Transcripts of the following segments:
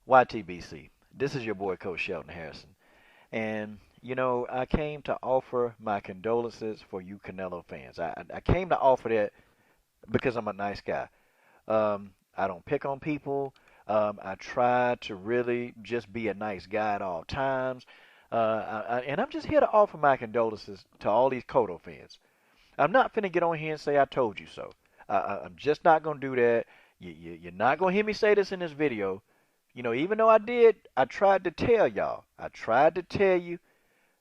YTBC. This is your boy, Coach Shelton Harrison. And, I came to offer my condolences for you Canelo fans. I came to offer that because I'm a nice guy. I don't pick on people. I try to really just be a nice guy at all times. And I'm just here to offer my condolences to all these Cotto fans. I'm not finna get on here and say I told you so. I'm just not gonna do that. You're not gonna hear me say this in this video. Even though I did, I tried to tell y'all. I tried to tell you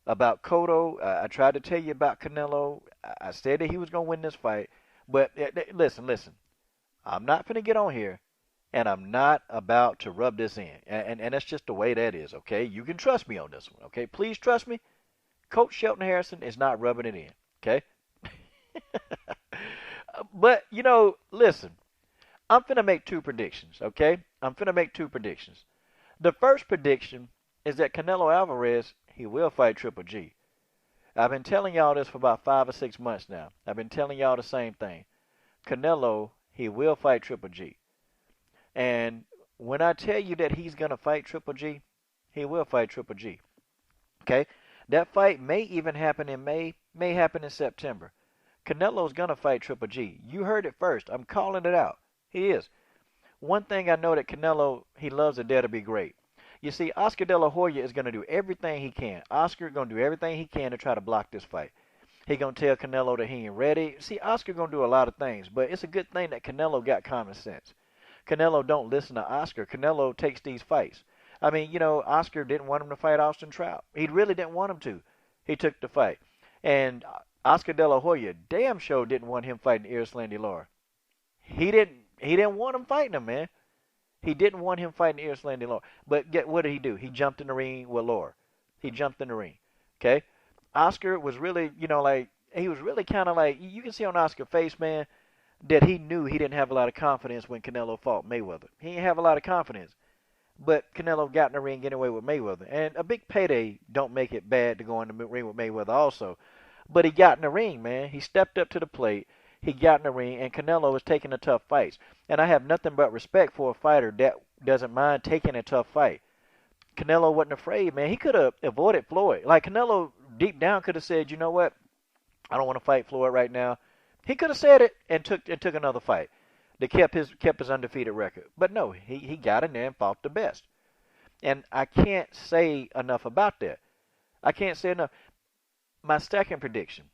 about Cotto. I tried to tell you about Canelo. I said that he was gonna win this fight. But listen. I'm not gonna get on here, and I'm not about to rub this in. And that's just the way that is. Okay, you can trust me on this one. Okay, please trust me. Coach Shelton Harrison is not rubbing it in. Okay. But listen. I'm finna make two predictions, okay? I'm finna make two predictions. The first prediction is that Canelo Alvarez, he will fight Triple G. I've been telling y'all this for about 5 or 6 months now. I've been telling y'all the same thing. Canelo, he will fight Triple G. And when I tell you that he's gonna fight Triple G, he will fight Triple G. Okay? That fight may even happen in May, may happen in September. Canelo's gonna fight Triple G. You heard it first. I'm calling it out. He is. One thing I know that Canelo, he loves a dare to be great. You see, Oscar De La Hoya is going to do everything he can. Oscar going to do everything he can to try to block this fight. He going to tell Canelo that he ain't ready. See, Oscar going to do a lot of things, but it's a good thing that Canelo got common sense. Canelo don't listen to Oscar. Canelo takes these fights. I mean, Oscar didn't want him to fight Austin Trout. He really didn't want him to. He took the fight. And Oscar De La Hoya damn sure didn't want him fighting Erislandy Lara. He didn't want him fighting him, man. He didn't want him fighting Erislandy Lara. But what did he do? He jumped in the ring with Lara. He jumped in the ring. Okay? Oscar was really, he was really kind of like, you can see on Oscar's face, man, that he knew he didn't have a lot of confidence when Canelo fought Mayweather. He didn't have a lot of confidence. But Canelo got in the ring anyway with Mayweather. And a big payday don't make it bad to go in the ring with Mayweather also. But he got in the ring, man. He stepped up to the plate. He got in the ring, and Canelo was taking the tough fights. And I have nothing but respect for a fighter that doesn't mind taking a tough fight. Canelo wasn't afraid, man. He could have avoided Floyd. Like, Canelo deep down could have said, you know what? I don't want to fight Floyd right now. He could have said it and took another fight that kept his undefeated record. But no, he got in there and fought the best. And I can't say enough about that. I can't say enough. My second prediction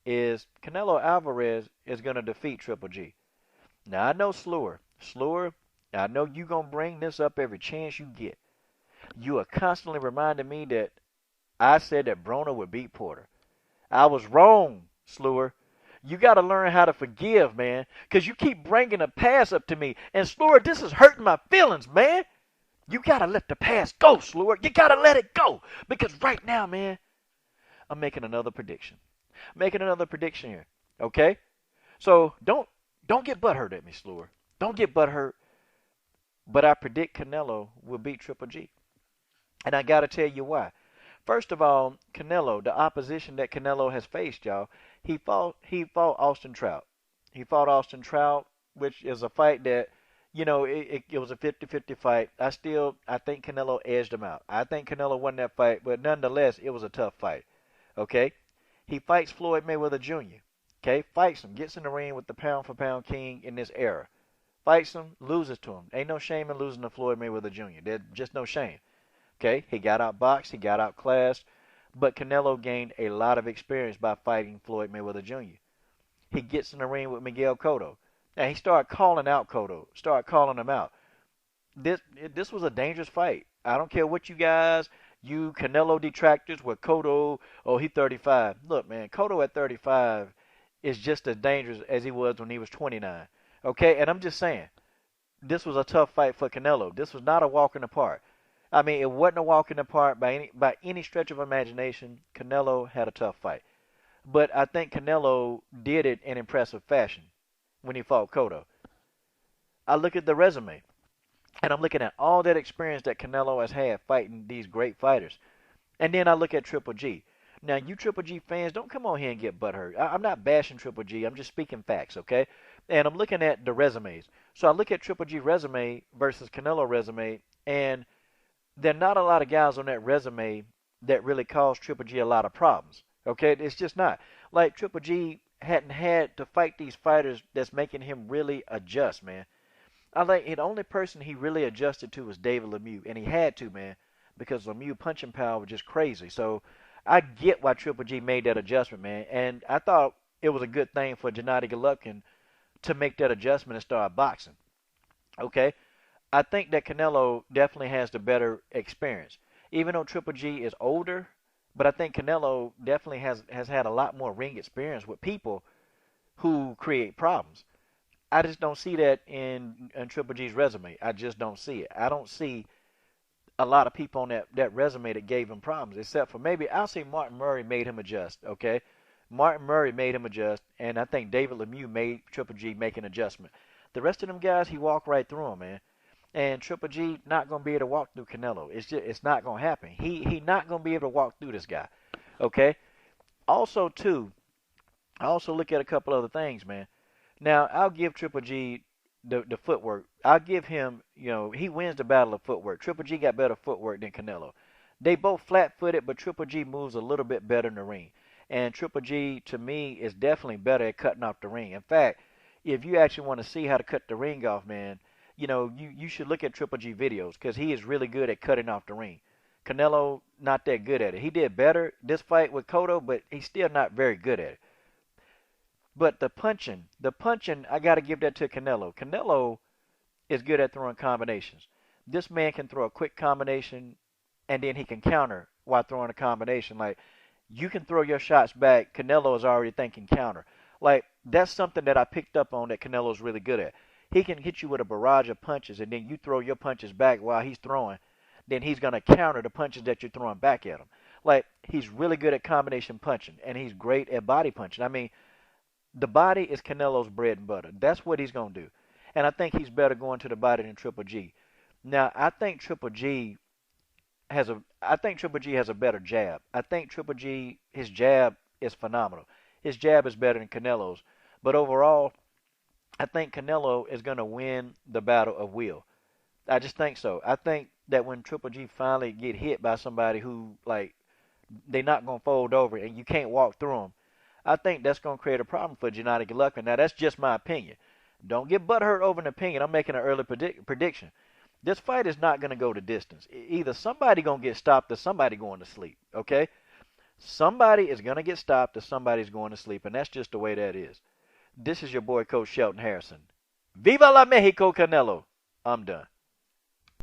is Canelo Alvarez is going to defeat Triple G. Now, I know Slewer. Slewer, I know you're going to bring this up every chance you get. You are constantly reminding me that I said that Broner would beat Porter. I was wrong, Slewer. You got to learn how to forgive, man, because you keep bringing the past up to me. And, Slewer, this is hurting my feelings, man. You got to let the past go, Slewer. You got to let it go. Because right now, man, I'm making another prediction. Making another prediction here. Okay? So don't get butthurt at me, Slewer. Don't get butthurt. But I predict Canelo will beat Triple G. And I gotta tell you why. First of all, Canelo, the opposition that Canelo has faced, y'all, he fought Austin Trout. He fought Austin Trout, which is a fight that, it was a 50-50 fight. I think Canelo edged him out. I think Canelo won that fight, but nonetheless, it was a tough fight. Okay? He fights Floyd Mayweather Jr. Okay? Fights him. Gets in the ring with the pound-for-pound king in this era. Fights him. Loses to him. Ain't no shame in losing to Floyd Mayweather Jr. There's just no shame. Okay? He got outboxed. He got outclassed. But Canelo gained a lot of experience by fighting Floyd Mayweather Jr. He gets in the ring with Miguel Cotto. Now, he started calling out Cotto. Started calling him out. This was a dangerous fight. I don't care what you guys... You Canelo detractors with Cotto, oh, he 35. Look, man, Cotto at 35 is just as dangerous as he was when he was 29. Okay, and I'm just saying, this was a tough fight for Canelo. This was not a walk in the park. I mean, it wasn't a walk in the park by any stretch of imagination. Canelo had a tough fight. But I think Canelo did it in impressive fashion when he fought Cotto. I look at the resume. And I'm looking at all that experience that Canelo has had fighting these great fighters. And then I look at Triple G. Now, you Triple G fans, don't come on here and get butthurt. I'm not bashing Triple G. I'm just speaking facts, okay? And I'm looking at the resumes. So I look at Triple G resume versus Canelo resume, and there are not a lot of guys on that resume that really cause Triple G a lot of problems. Okay, it's just not. Like Triple G hadn't had to fight these fighters that's making him really adjust, man. I think the only person he really adjusted to was David Lemieux, and he had to, man, because Lemieux punching power was just crazy. So I get why Triple G made that adjustment, man, and I thought it was a good thing for Gennady Golovkin to make that adjustment and start boxing. Okay, I think that Canelo definitely has the better experience, even though Triple G is older. But I think Canelo definitely has had a lot more ring experience with people who create problems. I just don't see that in Triple G's resume. I just don't see it. I don't see a lot of people on that resume that gave him problems, except for maybe I'll say Martin Murray made him adjust. Okay, Martin Murray made him adjust, and I think David Lemieux made Triple G make an adjustment. The rest of them guys, he walked right through them, man. And Triple G not gonna be able to walk through Canelo. It's not gonna happen. He not gonna be able to walk through this guy. Okay. Also too, I also look at a couple other things, man. Now I'll give Triple G the footwork. I'll give him, he wins the battle of footwork. Triple G got better footwork than Canelo. They both flat-footed, but Triple G moves a little bit better in the ring. And Triple G, to me, is definitely better at cutting off the ring. In fact, if you actually want to see how to cut the ring off, man, you should look at Triple G videos because he is really good at cutting off the ring. Canelo, not that good at it. He did better this fight with Cotto, but he's still not very good at it. But the punching, I got to give that to Canelo. Canelo is good at throwing combinations. This man can throw a quick combination and then he can counter while throwing a combination. Like, you can throw your shots back. Canelo is already thinking counter. Like, that's something that I picked up on that Canelo's really good at. He can hit you with a barrage of punches and then you throw your punches back while he's throwing. Then he's going to counter the punches that you're throwing back at him. Like, he's really good at combination punching and he's great at body punching. I mean, the body is Canelo's bread and butter. That's what he's going to do. And I think he's better going to the body than Triple G. Now, I think Triple G has a better jab. I think Triple G, his jab is phenomenal. His jab is better than Canelo's. But overall, I think Canelo is going to win the battle of will. I just think so. I think that when Triple G finally get hit by somebody who, like, they're not going to fold over and you can't walk through them, I think that's going to create a problem for Gennady Golovkin. Now, that's just my opinion. Don't get butthurt over an opinion. I'm making an early prediction. This fight is not going to go the distance. Either somebody going to get stopped or somebody going to sleep, okay? Somebody is going to get stopped or somebody's going to sleep, and that's just the way that is. This is your boy, Coach Shelton Harrison. Viva la Mexico, Canelo. I'm done.